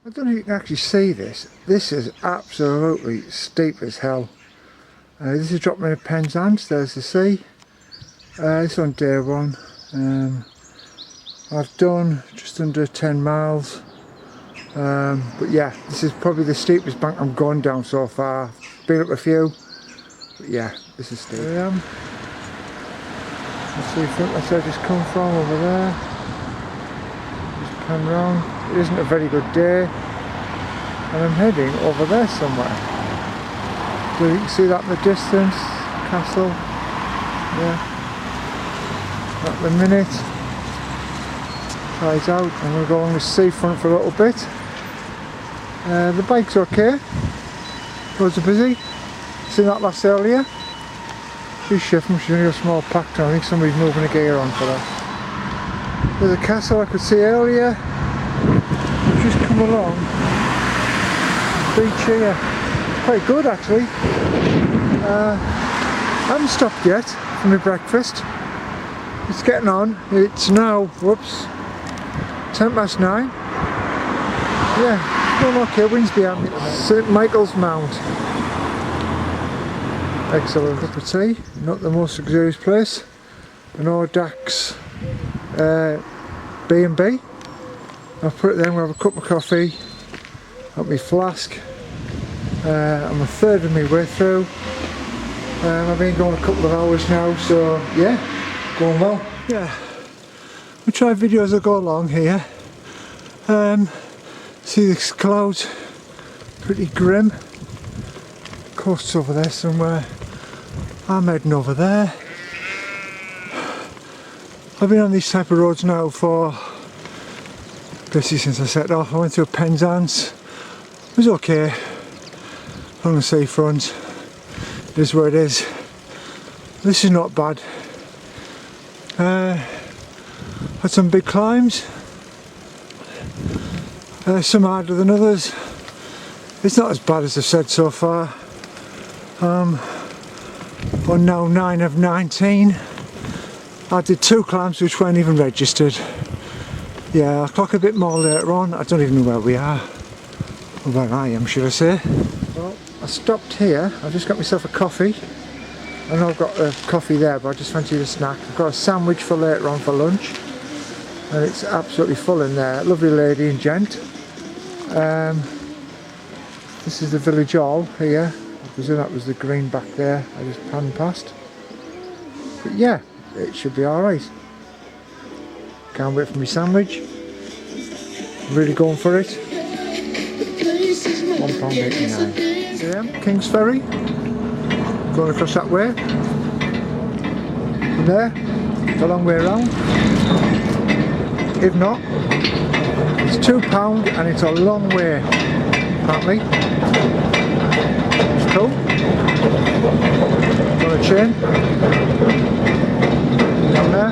I don't know if you can actually see this. This is absolutely steep as hell. This is dropping in Penzance, there's the sea. This is on day one. I've done just under 10 miles. But yeah, this is probably the steepest bank I'm gone down so far. Been up a few, but yeah, this is steep. Here I am. Let's see if that's where I just come from over there. Just pan round. It isn't a very good day, and I'm heading over there somewhere. So you can see that in the distance, castle. Yeah. At the minute, tries out. I'm going to go along the seafront for a little bit. The bike's okay. Roads are busy. Seen that last earlier. She's shifting, she's only a small pack down. I think somebody's moving a gear on for that. There's a castle I could see earlier. I've just come along. Beach here. Quite good actually. I haven't stopped yet for my breakfast. It's getting on. It's now, whoops, 9:10. Yeah, going okay, wind's behind me. St Michael's Mount. Excellent cup of tea, not the most luxurious place. An Dax B&B. I'll put it there, we'll have a cup of coffee, up my flask. I'm a third of my way through. I've been going a couple of hours now, so yeah, going well. Yeah, we'll try videos as I go along here. See this clouds, pretty grim. Coast's over there somewhere. I'm heading over there. I've been on these type of roads now for basically since I set off. I went through Penzance. It was okay. On the seafront. It is where it is. This is not bad. Had some big climbs. Some harder than others. It's not as bad as I've said so far. On now 9 of 19. I did 2 climbs which weren't even registered. Yeah, I'll clock a bit more later on. I don't even know where we are. Or where I am, should I say. Well, I stopped here. I've just got myself a coffee. I know I've got a coffee there, but I just fancied a snack. I've got a sandwich for later on for lunch. And it's absolutely full in there. Lovely lady and gent. This is the village hall here. I presume that was the green back there I just panned past. But yeah, it should be alright. Can't wait for my sandwich. Really going for it. £1.89. Here I am, King's Ferry. Going across that way. From there, it's a long way around. If not, it's £2 and it's a long way, apparently. It's cool. Got a chain. Down there.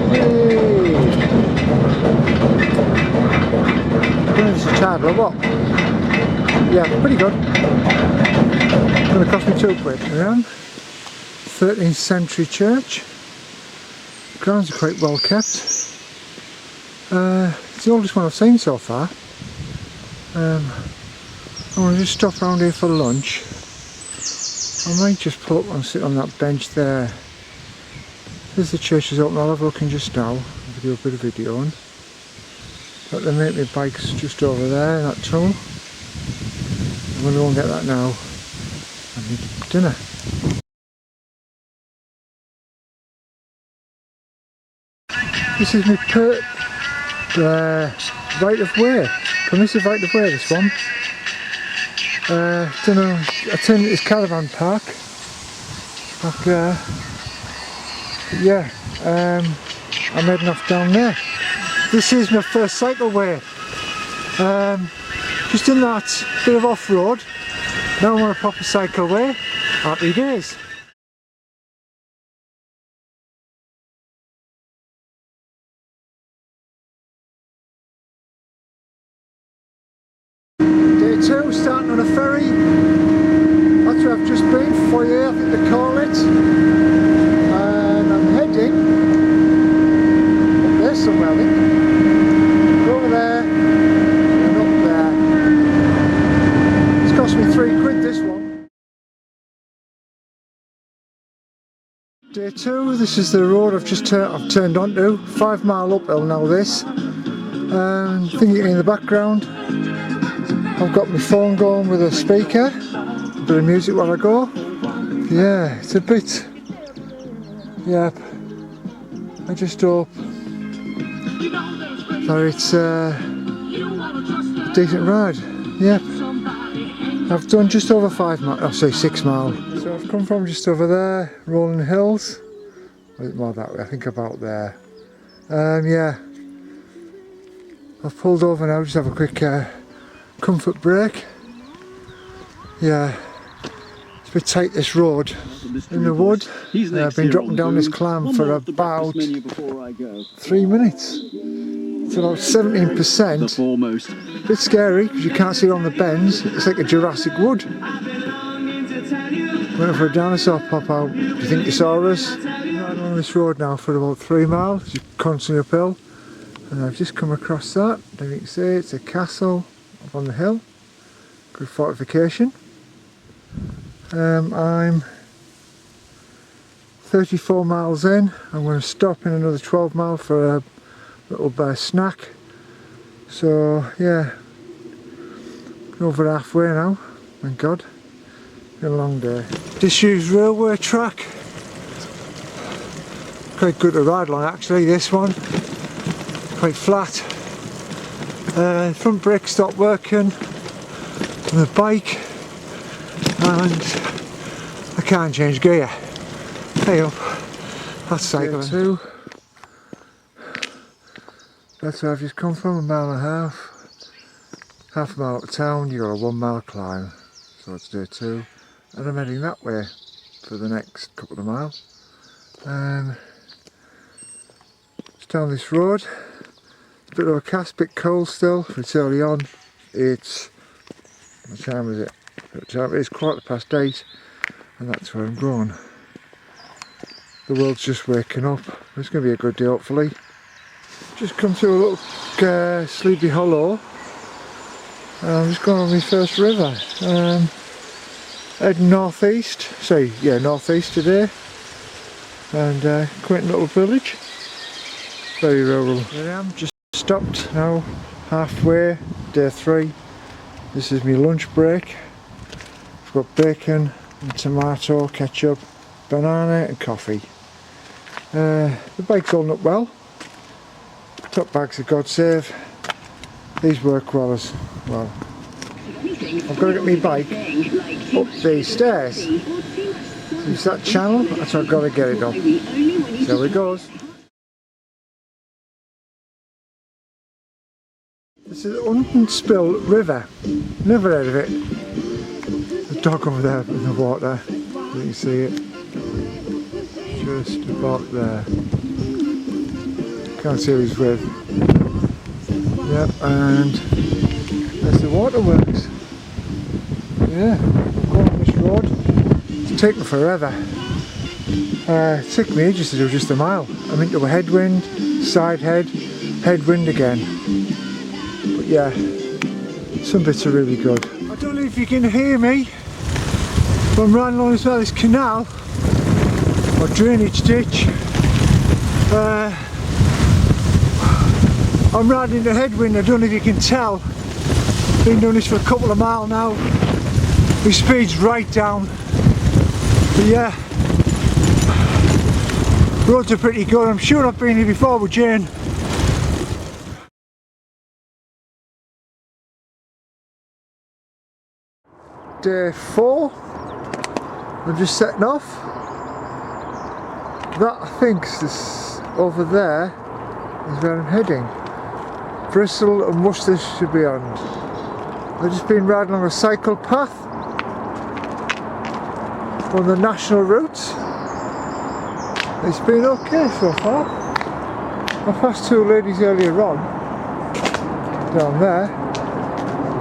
Whee! I don't know if it's a tidal or what. Yeah, pretty good. It's going to cost me £2. Around 13th century church. Grounds are quite well kept. It's the oldest one I've seen so far. I'm going to just stop around here for lunch. I might just pull up and sit on that bench there. There's the church is open. I'll have a look in just now. I'll do a bit of videoing. But the my bike's just over there, that tunnel. I'm going to go and get that now. I need dinner. This is my right of way. Permissive right of way, this one. Don't know, I think it's caravan park. Back there. But yeah, I'm heading off down there. This is my first cycleway. Just in that bit of off-road. Now I'm on a proper cycleway. Happy days. Day 2, starting on a ferry. That's where I've just been, Foyer, I think they call it. And I'm heading up there somewhere, I think. Over there and up there. 2, this is the road I've turned onto. 5 mile uphill now this. Thinking in the background, I've got my phone going with a speaker, a bit of music while I go. Yeah, it's a bit, yep, I just hope that it's a decent ride. Yep, I've done just over 5 miles, oh sorry 6 miles. So I've come from just over there, rolling hills, a bit more that way, I think about there. Yeah, I've pulled over now, just have a quick comfort break. Yeah, it's a bit tight this road in the wood. I've been dropping down this climb for about 3 minutes. It's about 17%. A bit scary because you can't see on the bends. It's like a Jurassic Wood. Waiting for a dinosaur pop out. Do you think you saw us? I'm riding on this road now for about 3 miles, just constantly uphill. And I've just come across that. Then you can see it's a castle up on the hill. Good fortification. I'm 34 miles in. I'm going to stop in another 12 miles for a little snack. So yeah, over halfway now, thank God. Been a long day. Disused railway track. Quite good to ride along actually, this one. Quite flat. Front brake stopped working on the bike and I can't change gear. Hey up, that's cycling. Too. That's where I've just come from, 1.5 miles. Half a mile up town, you got a 1 mile climb. So let's do 2. And I'm heading that way for the next couple of miles. Just down this road. It's a bit overcast, a bit cold still. It's early on. It's, what time is it? It's 8:15, and that's where I'm going. The world's just waking up. It's going to be a good day hopefully. Just come through a little sleepy hollow. I'm just going on my first river. Heading northeast, northeast today. And quite a little village. Very rural. There I am, just stopped now, halfway, day 3. This is my lunch break. I've got bacon and tomato, ketchup, banana and coffee. The bike's holding up well. Top bags are God save. These work well as well. I've got to get my bike up these stairs. It's that channel, that's how I've got to get it up. So it goes. This is Unspilled River. Never heard of it. The dog over there in the water. You can see it. Just about there. Can't see who he's with. Yep, and there's the waterworks. Yeah, I'm going on this road. It's taken forever. It took me ages to do just a mile. I'm into a headwind, side headwind again. But yeah, some bits are really good. I don't know if you can hear me, but I'm riding along this canal, or drainage ditch. I'm riding into headwind, I don't know if you can tell. Been doing this for a couple of miles now. My speed's right down. But yeah, roads are pretty good. I'm sure I've been here before with Jane. Day 4. I'm just setting off. That I think is this over there is where I'm heading. Bristol and Worcestershire beyond. I've just been riding on a cycle path on the national routes. It's been okay so far. I passed 2 ladies earlier on down there.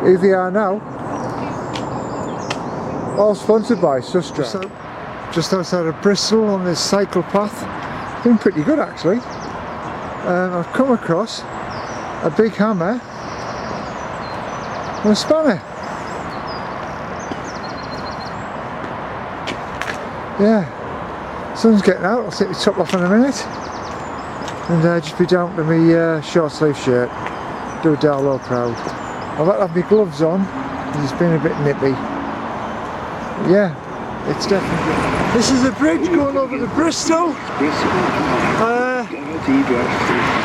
Here they are now. All sponsored by Sustra. Just outside of Bristol on this cycle path. Been pretty good actually. I've come across a big hammer and a spanner. Yeah, Sun's getting out, I'll take the top off in a minute. And just be down to my short sleeve shirt. Do a Darlow proud. I've had to have my gloves on because it's been a bit nippy. Yeah, it's definitely good. This is a bridge going over to Bristol. You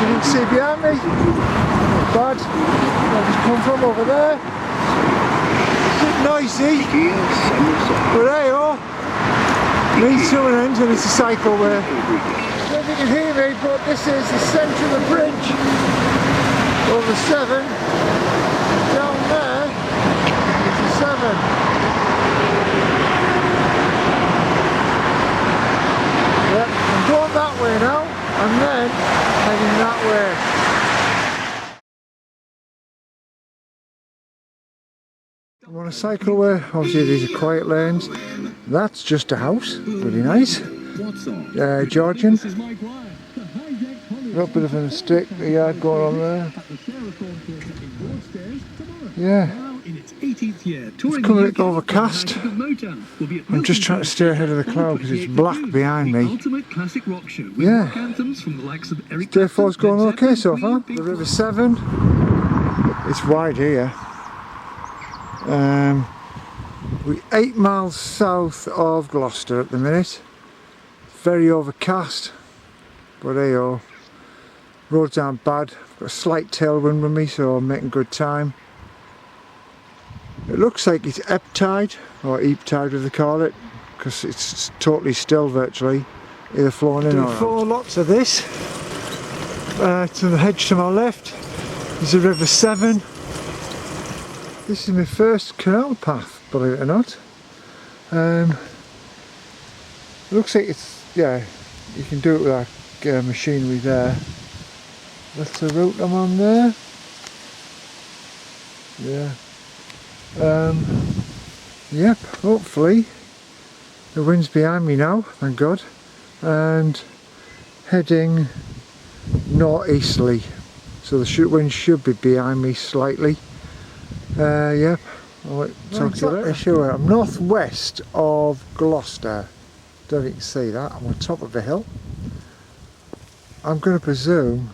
can see behind me. Not bad. I've just come from over there. It's a bit noisy. But hey oh, means to an end and it's a cycleway. I don't know if you can hear me, but this is the centre of the bridge over 7. Down there it's a 7. Yep, I'm going that way now and then heading that way. I'm on a cycleway, obviously these are quiet lanes. That's just a house, really nice. Georgian. A little bit of a mistake, the yard going on there. Yeah. It's coming a bit overcast. I'm just trying to stay ahead of the cloud because it's black behind me. Yeah. Day 4's going okay so far. The River Severn. It's wide here. We're 8 miles south of Gloucester at the minute. Very overcast, but hey oh, roads aren't bad. I've got a slight tailwind with me, so I'm making good time. It looks like it's ebb tide, or ebb tide as they call it, because it's totally still virtually, either flowing in or out. 4 lots of this. To the hedge to my left is the River Severn. This is my first canal path, believe it or not. It looks like it's, yeah, you can do it with that machinery there. That's the route I'm on there. Yeah. Yep, hopefully the wind's behind me now, thank God. And heading northeasterly. So the wind should be behind me slightly. Yep, I'll talk to you later. Sure, I'm northwest of Gloucester. Don't know if you can see that. I'm on top of a hill. I'm going to presume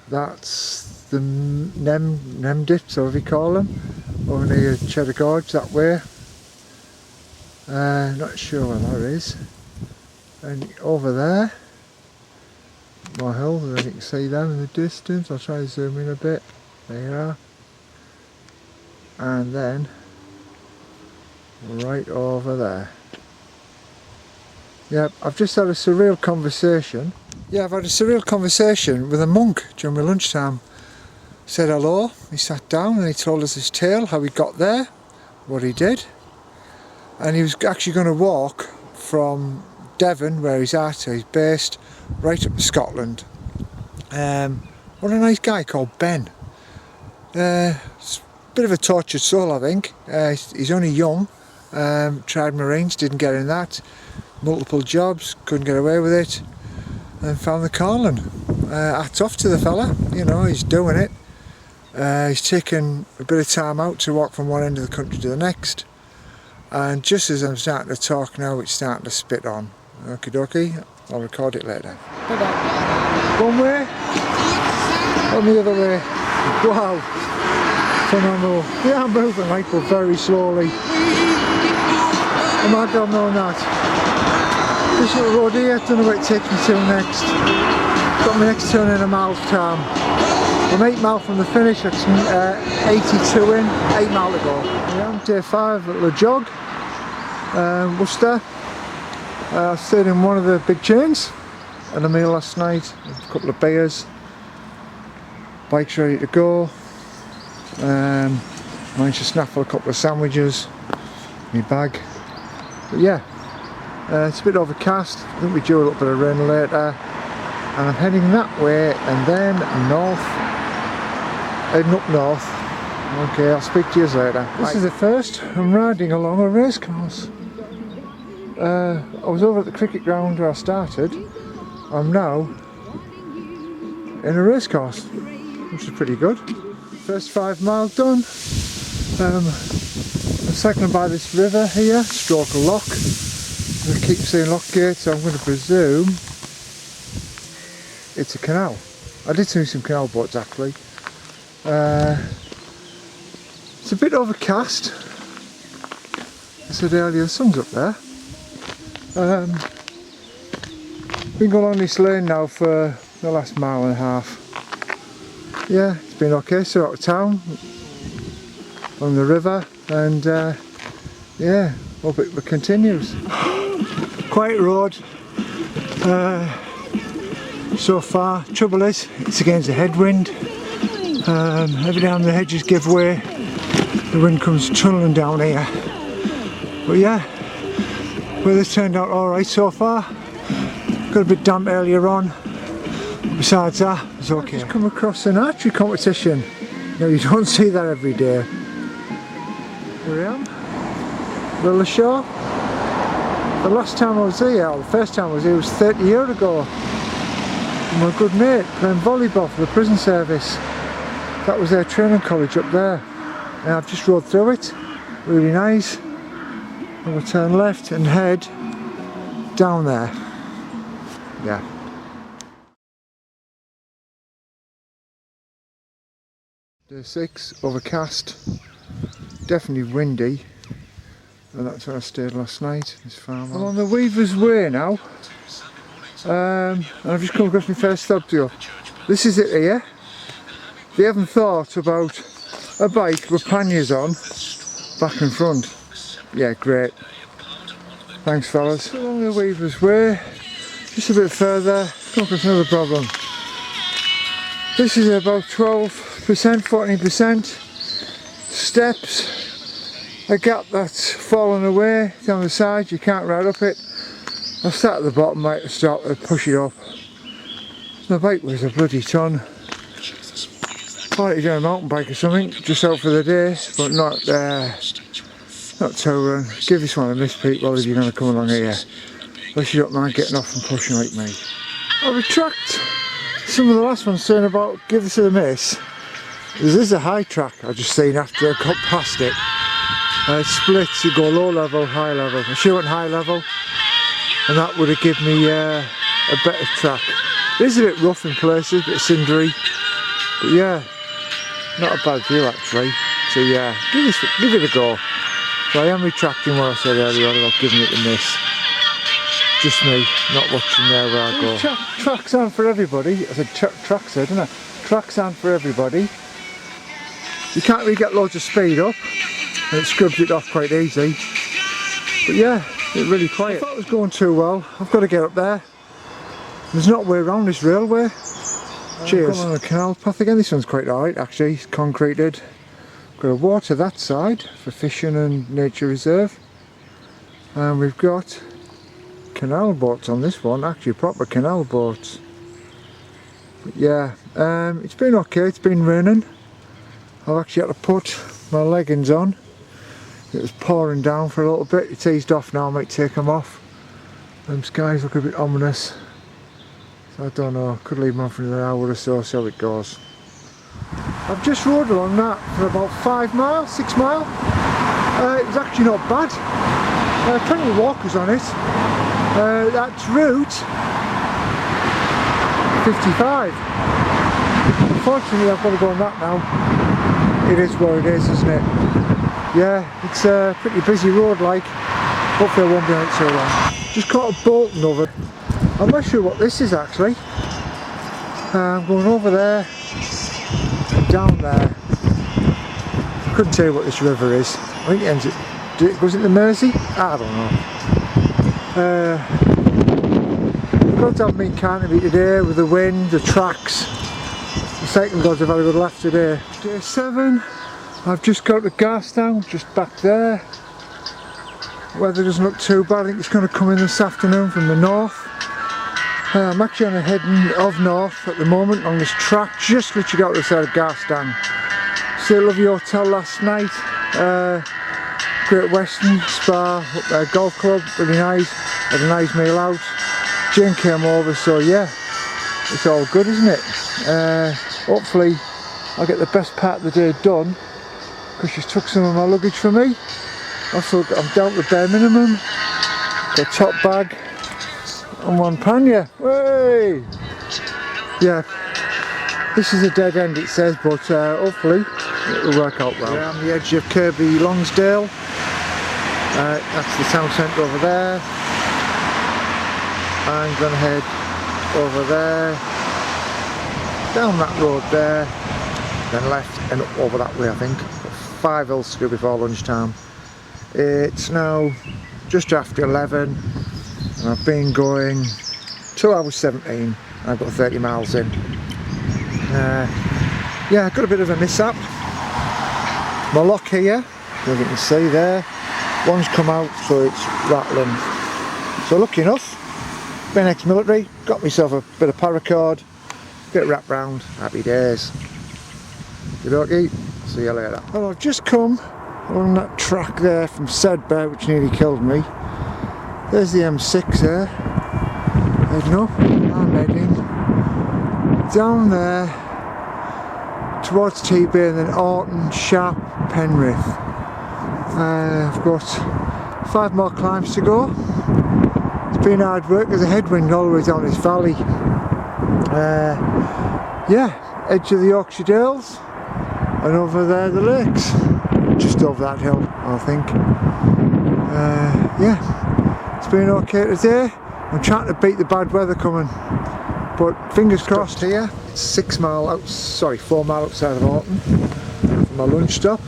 that's the Nem dips, or whatever you call them, over near Cheddar Gorge that way. Not sure where that is. And over there, more hills, I don't know if you can see them in the distance. I'll try to zoom in a bit. There you are. And then right over there. Yep, I've just had a surreal conversation. Yeah, I've had a surreal conversation with a monk during my lunchtime. Said hello, he sat down and he told us his tale, how he got there, what he did. And he was actually going to walk from Devon, where he's at, so he's based, right up to Scotland. What a nice guy called Ben. Bit of a tortured soul, I think. He's only young, tried Marines, didn't get in that, multiple jobs, couldn't get away with it, and found the calling. Hats off to the fella, you know, he's doing it. He's taken a bit of time out to walk from one end of the country to the next, and just as I'm starting to talk now, it's starting to spit on. Okie dokie, I'll record it later. One way, on the other way. Wow. Phenomenal. Yeah, I'm moving like, but very slowly. I might not know that. This little road here, don't know where it takes me to next. Got my next turn in a mile's time. I'm 8 miles from the finish, that's 82 in, 8 miles to go. Yeah, I'm day 5 at LEJOG, Worcester. I stayed in one of the big chains, had a meal last night, a couple of beers. Bike's ready to go. Managed to snaffle a couple of sandwiches, my bag. But yeah, it's a bit overcast. I think we do a little bit of rain later. And I'm heading that way and then north, heading up north. Okay, I'll speak to you later. This is the first. I'm riding along a race course. I was over at the cricket ground where I started. I'm now in a race course, which is pretty good. First 5 miles done. I'm cycling by this river here, stroke a lock. I keep seeing lock gates, so I'm going to presume it's a canal. I did see some canal boats actually. It's a bit overcast. I said earlier, the sun's up there. Been going on this lane now for the last mile and a half. Yeah, it's been okay, so out of town, on the river, and yeah, hope it continues. Quiet road so far. Trouble is, it's against the headwind. Every time the hedges give way, the wind comes tunneling down here. But yeah, weather's turned out alright so far. Got a bit damp earlier on. Besides that, it's okay. I've just come across an archery competition. Now you don't see that every day. Here I am. LEJOG. The last time I was here, or the first time I was here, was 30 years ago. My good mate playing volleyball for the prison service. That was their training college up there. And I've just rode through it. Really nice. And we'll turn left and head down there. Yeah. Day 6, overcast, definitely windy, and that's where I stayed last night, this farm. I'm on the Weaver's Way now, and I've just come across my first stop deal. This is it here. They haven't thought about a bike with panniers on, back and front. Yeah, great. Thanks fellas. Along the Weaver's Way, just a bit further, come across another problem. This is about 12%, 14% steps, a gap that's fallen away down the side, you can't ride up it. I'll start at the bottom, might start to push it up. The bike weighs a bloody ton. Bought it on a mountain bike or something, just out for the day, but not touring. Give this one a miss, people, if you're going to come along here. Unless you don't mind getting off and pushing like me. I'll retract some of the last ones saying about give this a miss. This is a high track I just seen after I got past it. It splits, you go low level, high level. I should have went high level and that would have given me a better track. It is a bit rough in places, a bit cindery, but yeah, not a bad view actually. So yeah, give it a go. So I am retracting what I said earlier about giving it a miss. Just me, not watching there where I go. Tracks aren't for everybody. I said tracks there, didn't I? Tracks aren't for everybody. You can't really get loads of speed up, and it scrubs it off quite easy. But yeah, it's really quiet. I thought it was going too well. I've got to get up there. There's not a way around this railway. Cheers. I'm going on a canal path again. This one's quite alright actually. It's concreted. Got a water that side for fishing and nature reserve. And we've got canal boats on this one, actually proper canal boats. But yeah, it's been okay, it's been raining. I've actually had to put my leggings on. It was pouring down for a little bit, it's eased off now, I might take them off. Them skies look a bit ominous. So I don't know, could leave them on for another hour or so, see how it goes. I've just rode along that for about 5 miles, 6 miles. It was actually not bad. Plenty of walkers on it. That's route 55. Unfortunately I've got to go on that now. It is what it is, isn't it? Yeah, it's a pretty busy road like. Hopefully I won't be on it so long. Just caught a boat over. I'm not sure what this is actually. I'm going over there and down there. I couldn't tell you what this river is. I think it ends at, goes it the Mersey? I don't know. I've got to have me canopy today with the wind, the tracks. The cycling gods have had a good laugh today. Day 7, I've just got the gas down, just back there. Weather doesn't look too bad, I think it's going to come in this afternoon from the north. I'm actually on a heading of north at the moment on this track, just literally got to the side of Garstang. Stayed at a lovely hotel last night. Great Western Spa golf club, really nice. Had a nice meal out. Jane came over, so yeah, it's all good, isn't it? Hopefully I'll get the best part of the day done because she's took some of my luggage for me. Also, I'm down to the bare minimum. the top bag and one pannier. Way! Yeah, this is a dead end it says, but hopefully it will work out well. We're on the edge of Kirby Longsdale. That's the town centre over there. I'm going to head over there, down that road there, then left and up over that way I think. Got 5 hills to do before lunchtime. It's now just after 11 and I've been going 2 hours 17 and I've got 30 miles in. Yeah, I got a bit of a mishap. My lock here, as you can see there, one's come out so it's rattling. So lucky enough, been ex-military, got myself a bit of paracord, get it wrapped round, happy days. Good-okey, see you later. Well, I've just come along that track there from Sedbergh, which nearly killed me. There's the M6 there, heading up, I'm heading down there towards TB and then Orton, Sharp, Penrith. I've got 5 more climbs to go. It's been hard work, there's a headwind all the way down this valley. Yeah, edge of the Yorkshire Dales and over there the lakes. Just over that hill I think. Yeah, it's been okay today. I'm trying to beat the bad weather coming, but fingers crossed. Here, it's 4 mile outside of Orton for my lunch stop.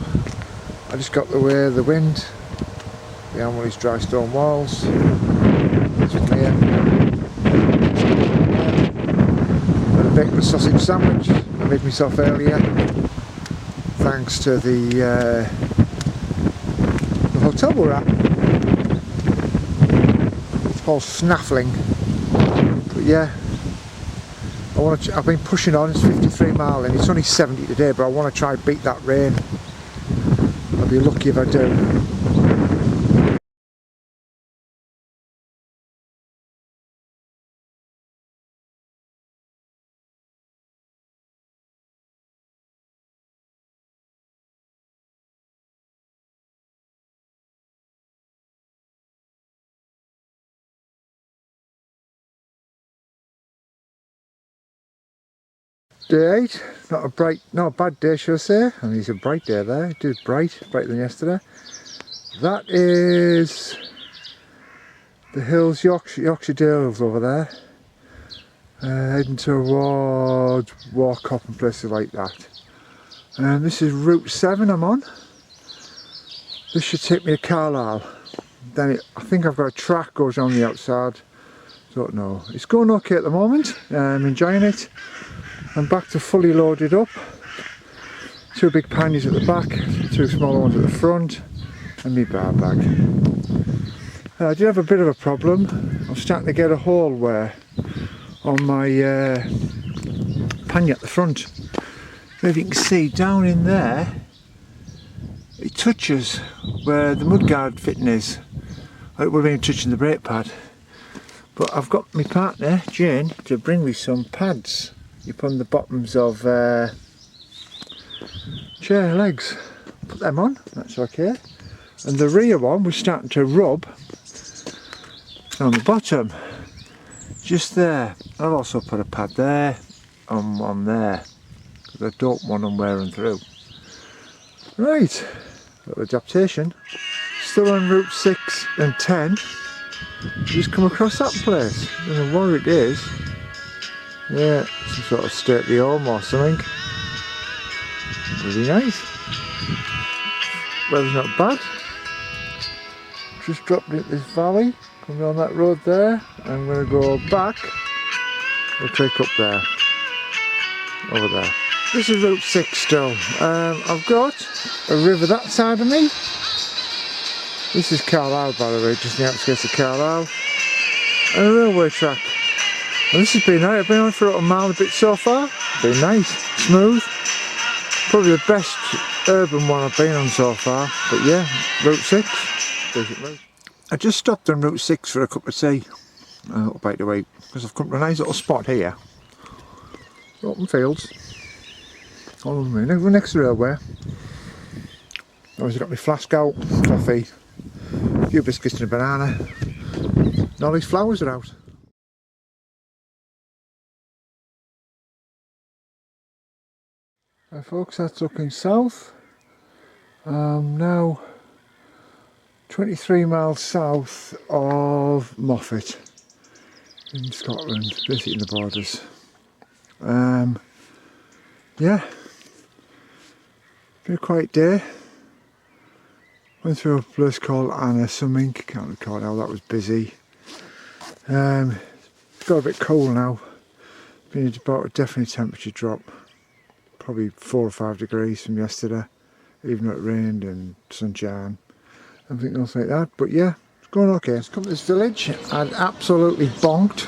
I just got the way of the wind behind one of these dry stone walls. That's from here. Got a bacon and sausage sandwich I made myself earlier, thanks to the hotel we're at. It's called Snaffling. But yeah, I've been pushing on. It's 53 mile and it's only 70 today, but I want to try and beat that rain. I'll be lucky if I do. Day 8, not a bad day should I say. I mean, it's a bright day there. It is brighter than yesterday. That is the hills, Yorkshire Dales over there. Heading towards Warcop and places like that. And this is Route 7 I'm on. This should take me to Carlisle. Then I think I've got a track goes on the outside. Don't know. It's going okay at the moment. I'm enjoying it. I'm back to fully loaded up. 2 big panniers at the back, 2 smaller ones at the front, and my bar bag. I did have a bit of a problem. I'm starting to get a hole where on my pannier at the front. So if you can see down in there, it touches where the mudguard fitting is. It would have been touching the brake pad. But I've got my partner, Jane, to bring me some pads. You put on the bottoms of chair legs. Put them on, that's okay. And the rear one was starting to rub on the bottom. Just there. I've also put a pad there and one there, because I don't want them wearing through. Right, little adaptation. Still on Route 6 and 10. Just come across that place. I don't know what it is. Yeah, some sort of stately home or something. Really nice. Weather's not bad. Just dropped into this valley, coming on that road there. I'm going to go back. We'll take up there. Over there. This is Route 6 still. I've got a river that side of me. This is Carlisle, by the way, just the outskirts of Carlisle. And a railway track. And this has been nice. I've been on for a mile and a bit so far. Been nice, smooth. Probably the best urban one I've been on so far. But yeah, Route 6. Decent route. I just stopped on Route 6 for a cup of tea. A little bite to eat. Because I've come to a nice little spot here. Open fields. All next to the railway. I've got my flask out, coffee, a few biscuits and a banana. And all these flowers are out. Right folks, that's looking south. Now 23 miles south of Moffat in Scotland, visiting the borders. Yeah, been a quiet day. Went through a place called Anna something, can't recall how that was busy. It's got a bit cold now, been about a definite temperature drop. Probably 4 or 5 degrees from yesterday, even though it rained and sunshine, everything else like that. But yeah, it's going okay. It's come to this village, I'd absolutely bonked,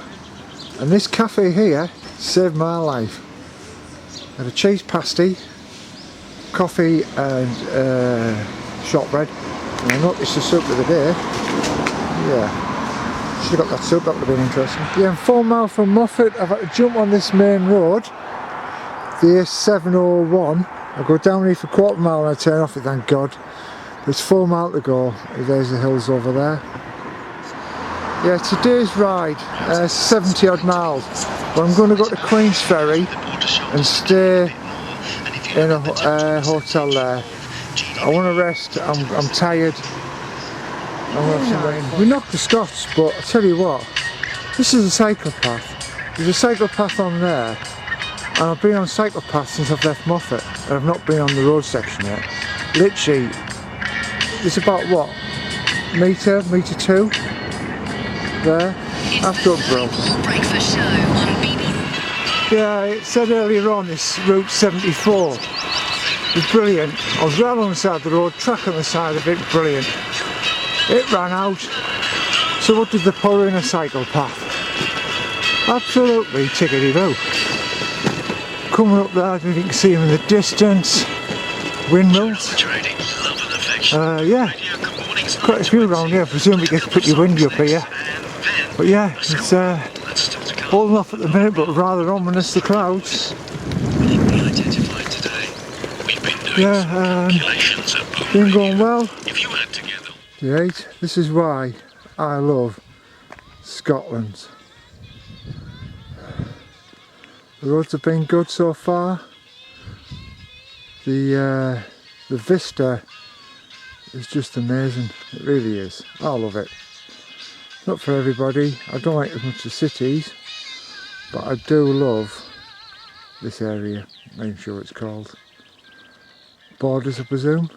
and this cafe here saved my life. I had a cheese pasty, coffee and shortbread, and I noticed the soup of the day. Yeah, should have got that soup, that would have been interesting. Yeah, I'm 4 miles from Moffat. I've had to jump on this main road, the A701. I go down here for a quarter mile and I turn off it, thank God. There's 4 miles to go. There's the hills over there. Yeah, today's ride, 70 odd miles. But I'm going to go to Queensferry and stay in a hotel there. I want to rest, I'm tired. We knocked the Scots, but I tell you what, this is a cycle path. There's a cycle path on there. And I've been on cycle paths since I've left Moffat, and I've not been on the road section yet. Literally, it's about what? Metre 2? There, after Upbrook. Yeah, it said earlier on this Route 74. It's brilliant. I was right on the side of the road, track on the side of it, brilliant. It ran out. So what did they put in a cycle path? Absolutely tickety-boo. Coming up there, you can see them in the distance. Windmills. Yeah, quite a few around here. I presume you get to put your windy up here. But yeah, it's holding off at the minute, but rather ominous, the clouds. Yeah, been going well. Right, this is why I love Scotland. The roads have been good so far. The vista is just amazing. It really is. I love it. Not for everybody. I don't like as much the cities, but I do love this area. I'm sure it's called Borders, I presume.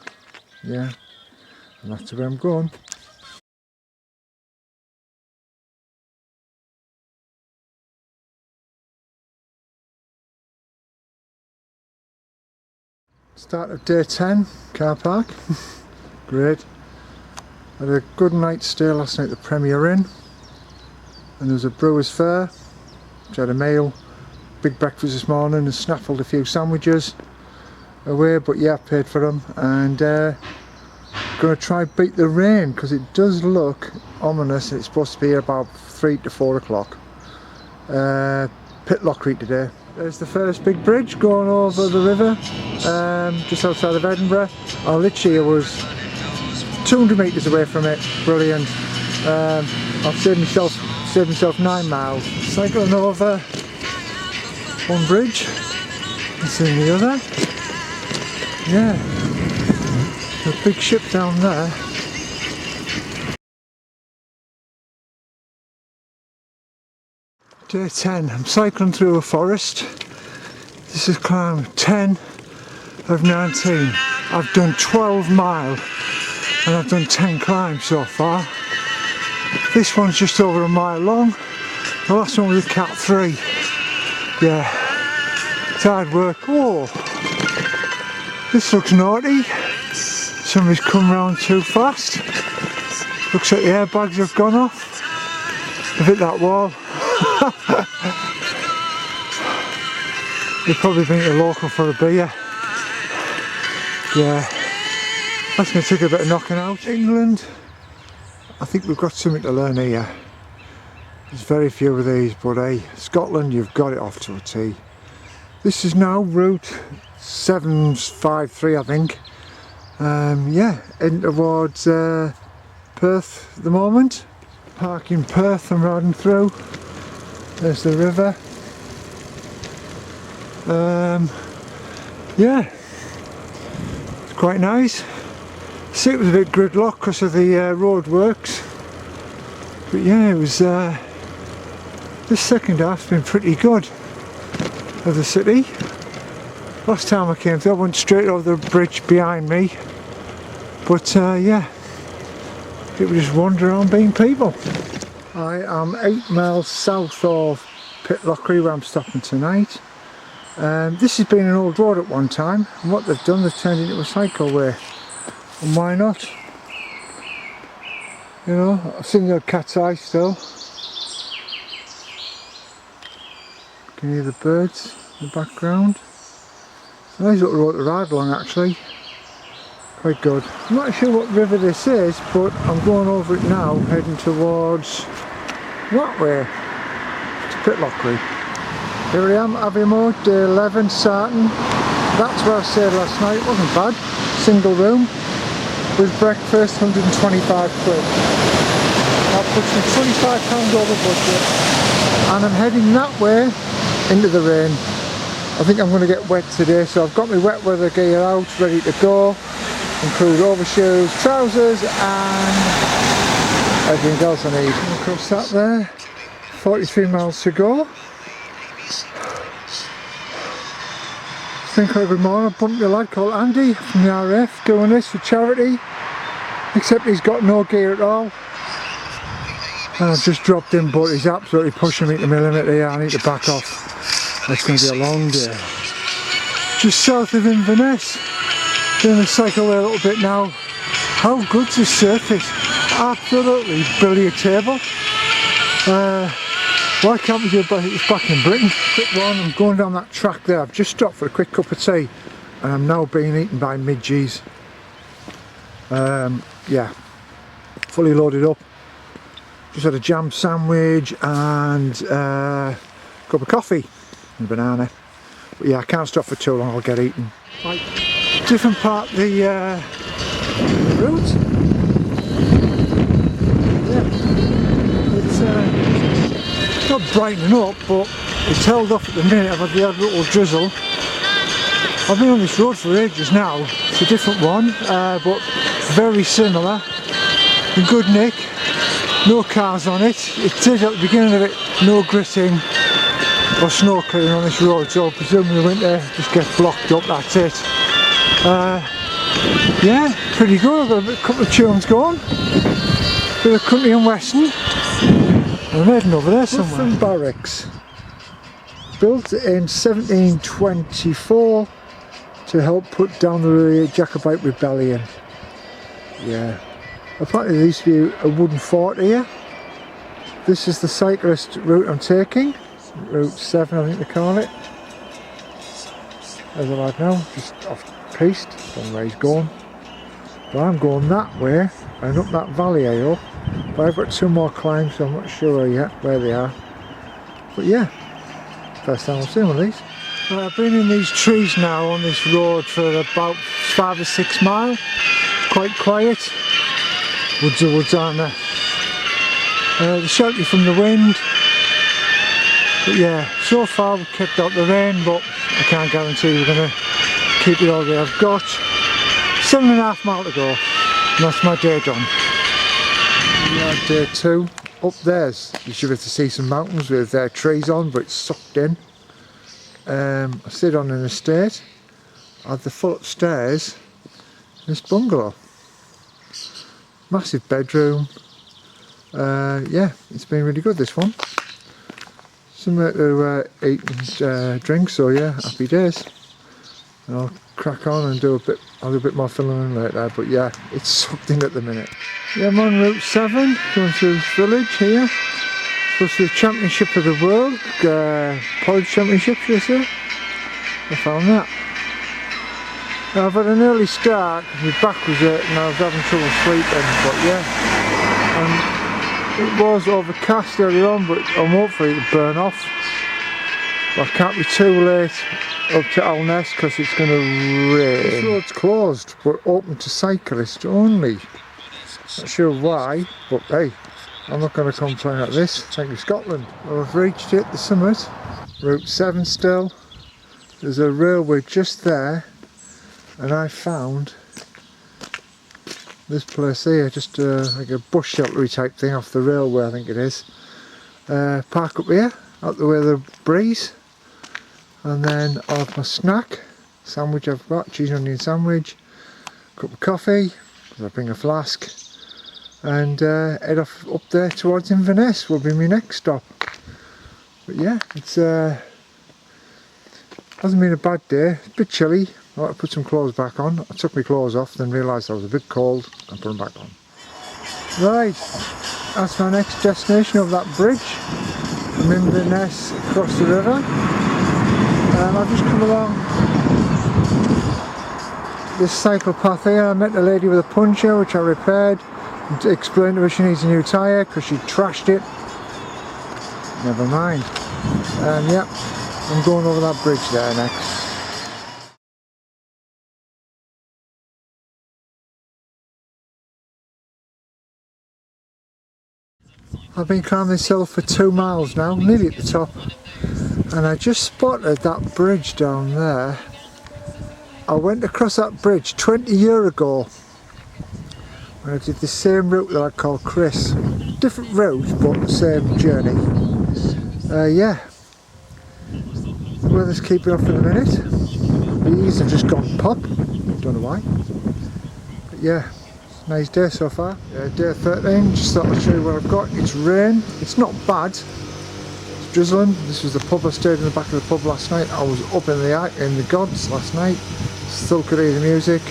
Yeah, and that's where I'm going. Start of day 10, car park. Great. Had a good night's stay last night at the Premier Inn, and there was a brewer's fair, which had a meal, big breakfast this morning, and snaffled a few sandwiches away, but yeah, I paid for them, and going to try beat the rain, because it does look ominous, and it's supposed to be about 3 to 4 o'clock. Pitlochry today. There's the first big bridge going over the river, just outside of Edinburgh. I was 200 metres away from it. Brilliant. I've saved myself 9 miles. Cycling over one bridge and seeing the other. Yeah, a big ship down there. Day 10, I'm cycling through a forest. This is climb 10 of 19. I've done 12 miles and I've done 10 climbs so far. This one's just over a mile long. The last one was a Cat 3. Yeah, it's hard work. Oh, this looks naughty. Somebody's come round too fast. Looks like the airbags have gone off. I've hit that wall. You've probably been to the local for a beer. Yeah, that's going to take a bit of knocking out. England, I think we've got something to learn here. There's very few of these, but hey, Scotland, you've got it off to a T. This is now Route 753, I think. Yeah, heading towards Perth at the moment. park in Perth I'm riding through. There's the river. Yeah, it's quite nice. See, it was a bit gridlock because of the road works, but yeah, it was. This second half's been pretty good of the city. Last time I came through, I went straight over the bridge behind me, but yeah, it was just wandering around being people. I am 8 miles south of Pitlochry where I'm stopping tonight. This has been an old road at one time, and what they've done, they've turned it into a cycleway. And why not? You know, I've seen the cat's eye still. You can hear the birds in the background. It's a nice little road to ride along actually. Quite good. I'm not sure what river this is, but I'm going over it now, heading towards that way, to Pitlochry. Here I am, Abbey Moor, day 11, starting. That's where I stayed last night, it wasn't bad. Single room, with breakfast, 125 quid. That puts me £25 over budget. And I'm heading that way, into the rain. I think I'm going to get wet today, so I've got my wet weather gear out, ready to go. Include overshoes, trousers and everything else I need. Across that there, 43 miles to go. Think good morning, I bumped a lad called Andy from the RF doing this for charity, except he's got no gear at all. And I've just dropped in, but he's absolutely pushing me to my limit here. I need to back off. It's going to be a long day. Just south of Inverness, doing the cycleway a little bit now. How good's the surface? Absolutely billiard table. Why can't we do it back in Britain? Quick one, I'm going down that track there. I've just stopped for a quick cup of tea and I'm now being eaten by midges. Yeah, fully loaded up. Just had a jam sandwich and a cup of coffee and a banana. But yeah, I can't stop for too long, I'll get eaten. Right, different part of the route. Yeah, it's not brightening up, but it's held off at the minute. I've had the odd little drizzle. I've been on this road for ages now. It's a different one, but very similar. In good nick. No cars on it. It did at the beginning of it, no gritting or snow clearing on this road, so presumably winter just gets blocked up, that's it. Yeah, pretty good. I've got a couple of tunes going. Bit of country and western. I'm heading over there somewhere. Woodford Barracks. Built in 1724 to help put down the Jacobite rebellion. Yeah. Apparently there used to be a wooden fort here. This is the cyclist route I'm taking. Route 7 I think they call it. There's a lad now, just off piste, don't know where he's going. But I'm going that way and up that valley I hope. But I've got 2 more climbs, so I'm not sure yet where they are. But yeah, first time I've seen one of these. Well, I've been in these trees now on this road for about 5 or 6 miles. Quite quiet. Woods are woods, aren't there? The shelter from the wind. But yeah, so far we've kept out the rain, but I can't guarantee we're going to keep it all the way. I've got 7.5 miles to go, and that's my day done. Yeah, day 2. Up there's, you should be able to see some mountains with trees on, but it's sucked in. I stayed on an estate. I had the full upstairs in this bungalow. Massive bedroom. Yeah, it's been really good, this one. Somewhere to eat and drink, so yeah, happy days. And I'll crack on and I'll do a bit more filming later, but yeah, it's sucked in at the minute. Yeah, I'm on Route 7, going through this village here. Supposed to be the Championship of the World, Porridge Championship, should I say? I found that. Now, I've had an early start, my back was hurt and I was having trouble sleeping, but yeah. It was overcast earlier on, but I'm hopefully it'll burn off. But I can't be too late up to Alness because it's going to rain. This road's closed, but open to cyclists only. Not sure why, but hey, I'm not going to complain at this. Thank you, Scotland. Well, I've reached it, the summit. Route 7 still. There's a railway just there, and I found this place here, just like a bus sheltery type thing off the railway, I think it is. Park up here, out the way of the breeze, and then I'll have my snack, sandwich I've got, cheese and onion sandwich, cup of coffee, I'll bring a flask, and head off up there towards Inverness will be my next stop. But yeah, it's hasn't been a bad day. It's a bit chilly. I like to put some clothes back on. I took my clothes off, then realised I was a bit cold and put them back on. Right, that's my next destination, over that bridge from Inverness across the river. I've just come along this cycle path here. I met a lady with a puncture which I repaired and explained to her she needs a new tyre because she trashed it. Never mind. Yep, I'm going over that bridge there next. I've been climbing this hill for 2 miles now, nearly at the top, and I just spotted that bridge down there. I went across that bridge 20 years ago when I did the same route that I called Chris. Different route, but the same journey. Yeah, the weather's keeping off in a minute. The leaves have just gone pop, don't know why. But yeah. Nice day so far. Day 13, just thought I'd show you what I've got. It's rain, it's not bad. It's drizzling. This was the pub. I stayed in the back of the pub last night. I was up in the gods last night. Still could hear the music.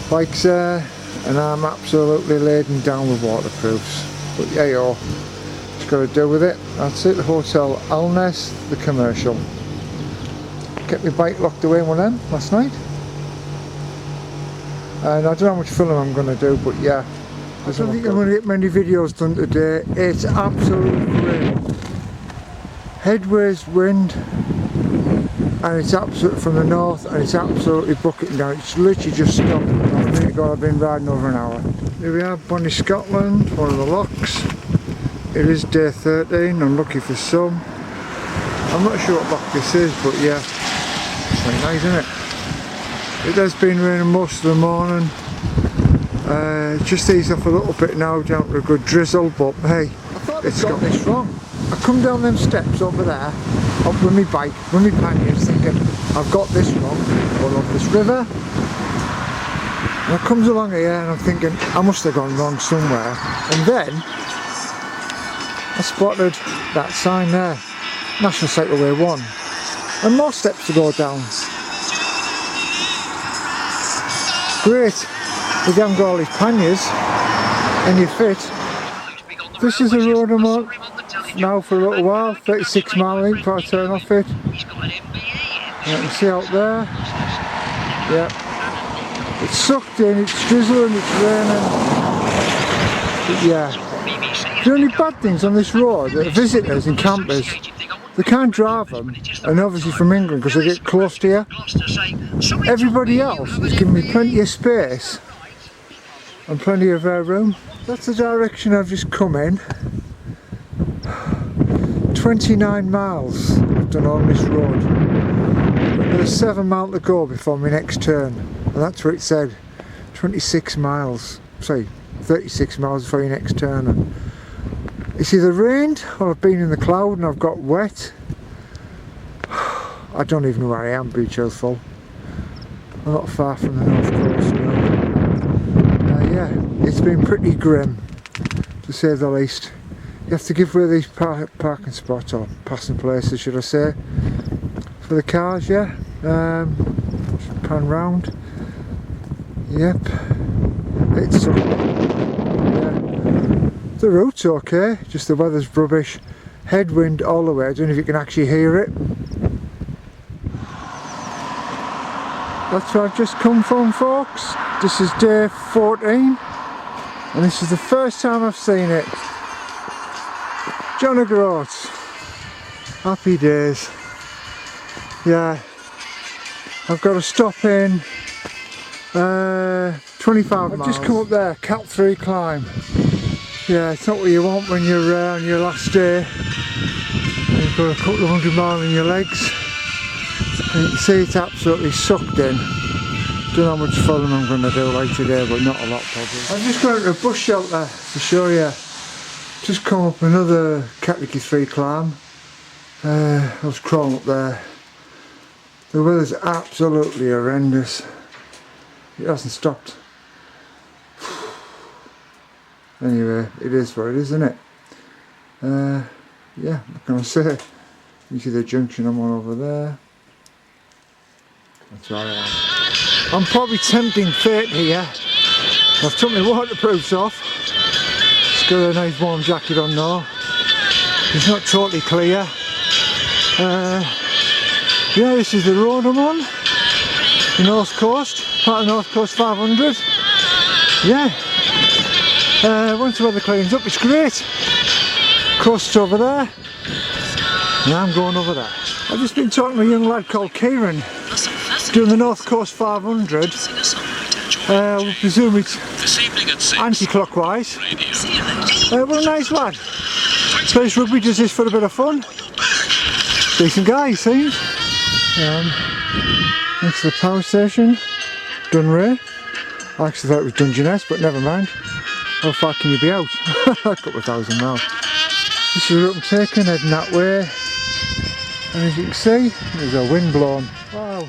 Bike's there, and I'm absolutely laden down with waterproofs. But yeah, yo, just got to deal with it. That's it, the Hotel Alness, the commercial. Kept my bike locked away in one of them last night. And I don't know how much film I'm going to do, but yeah. I don't think I'm going to get many videos done today. It's absolute rain. Headways wind, and it's absolute from the north, and it's absolutely bucketing down. It's literally just stopped. A minute ago I've been riding over an hour. Here we are, Bonnie, Scotland, one of the locks. It is day 13, I'm lucky for some. I'm not sure what lock this is, but yeah. It's very nice, isn't it? It has been raining most of the morning. Just eased off a little bit now, down to a good drizzle, but hey, it's got this wrong. I come down them steps over there, up with my bike, with my panniers, thinking, I've got this wrong, going up this river. And I comes along here and I'm thinking, I must have gone wrong somewhere. And then, I spotted that sign there, National Cycleway 1. And more steps to go down. Great, if you haven't got all these panniers and you're fit. This is a road I'm on now for a little while, 36 mile length before I turn off it. You can see out there, yeah, it's sucked in, it's drizzling, it's raining, but yeah. The only bad things on this road are visitors and campers. They can't drive them, and obviously from England because they get close to you. Everybody else is giving me plenty of space and plenty of room. That's the direction I've just come in. 29 miles I've done on this road. There's 7 miles to go before my next turn, and that's where it said 26 miles, sorry, 36 miles before your next turn. And it's either rained or I've been in the cloud and I've got wet. I don't even know where I am, be truthful. I'm not far from the north coast now. Yeah, it's been pretty grim, to say the least. You have to give away these parking spots, or passing places should I say, for the cars, yeah. Just pan round. Yep. It's the route's okay, just the weather's rubbish. Headwind all the way, I don't know if you can actually hear it. That's where I've just come from, folks. This is day 14, and this is the first time I've seen it. John O Groats. Happy days. Yeah, I've got to stop in 25 miles. I've just come up there, Cat 3 climb. Yeah, it's not what you want when you're on your last day. You've got a couple of 100 miles in your legs. And you can see it's absolutely sucked in. Don't know how much following I'm going to do like today, but not a lot probably. I'm just going to a bush shelter to show you. Just come up another category 3 climb. I was crawling up there. The weather's absolutely horrendous. It hasn't stopped. Anyway, it is what it is, isn't it? Yeah, what can I say? You see the junction I'm on over there. That's where I am. I'm probably tempting fate here. I've took my waterproofs off. Just got a nice warm jacket on now. It's not totally clear. Yeah, this is the road I'm on. The North Coast, part of North Coast 500. Yeah. Once the weather cleans up, it's great. Coast over there. And I'm going over there. I've just been talking to a young lad called Kieran, doing the North Coast 500. We presume it's anti-clockwise. What a nice lad. Plays rugby, does this for a bit of fun. Decent guy, he seems. Next to the power station, Dunray. I actually thought it was Dungeness, but never mind. How far can you be out? A couple of thousand miles. This is the route I'm taking, heading that way. And as you can see, there's a wind blowing. Wow,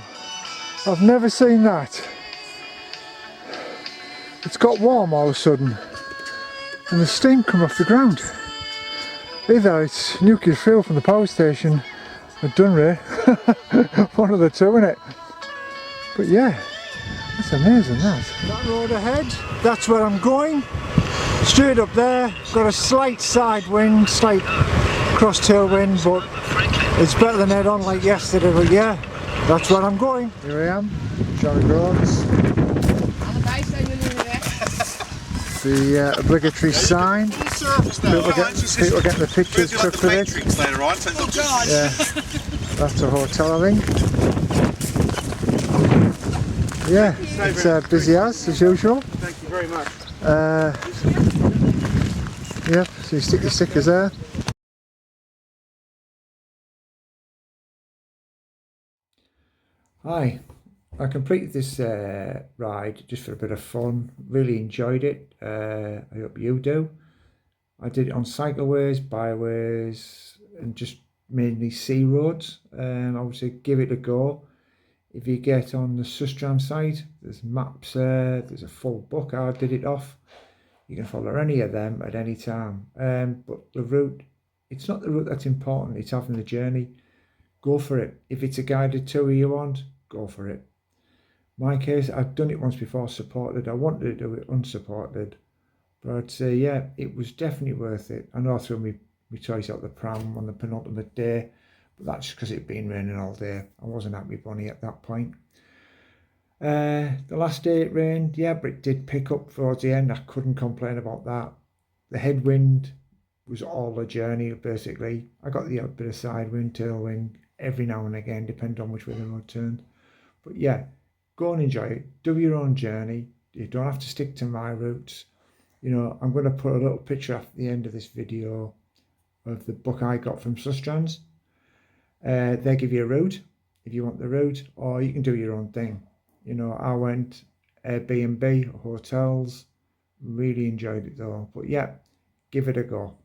I've never seen that. It's got warm all of a sudden, and the steam come off the ground. Either it's nuclear fuel from the power station at Dunray, one of the two, innit? But yeah, that's amazing, that. That road ahead, that's where I'm going. Straight up there, got a slight side wind, slight cross tailwind, but it's better than head on like yesterday. But yeah, that's where I'm going. Here I am, John O Groats. The obligatory sign. People getting the pictures took for it. Yeah, that's a hotel, I think. Yeah, it's busy as usual. Thank you very much. Yep, so you stick your stickers there. Hi, I completed this ride just for a bit of fun. Really enjoyed it. I hope you do. I did it on cycleways, byways, and just mainly sea roads. I would say give it a go. If you get on the Sustrans site, there's maps there. There's a full book. I did it off. You can follow any of them at any time. But the route, it's not the route that's important. It's having the journey. Go for it. If it's a guided tour you want, go for it. My case, I've done it once before, supported. I wanted to do it unsupported, but I'd say, yeah, it was definitely worth it. I know I threw my choice out the pram on the penultimate day, but that's just because it'd been raining all day. I wasn't happy bunny at that point. The last day it rained, yeah, but it did pick up towards the end. I couldn't complain about that. The headwind was all the journey, basically. I got the bit of side wind, tailwind, every now and again, depending on which way the road turned. But yeah, go and enjoy it. Do your own journey. You don't have to stick to my routes. You know, I'm going to put a little picture at the end of this video of the book I got from Sustrans. They give you a route if you want the route, or you can do your own thing. You know, I went Airbnb, hotels, really enjoyed it though. But yeah, give it a go.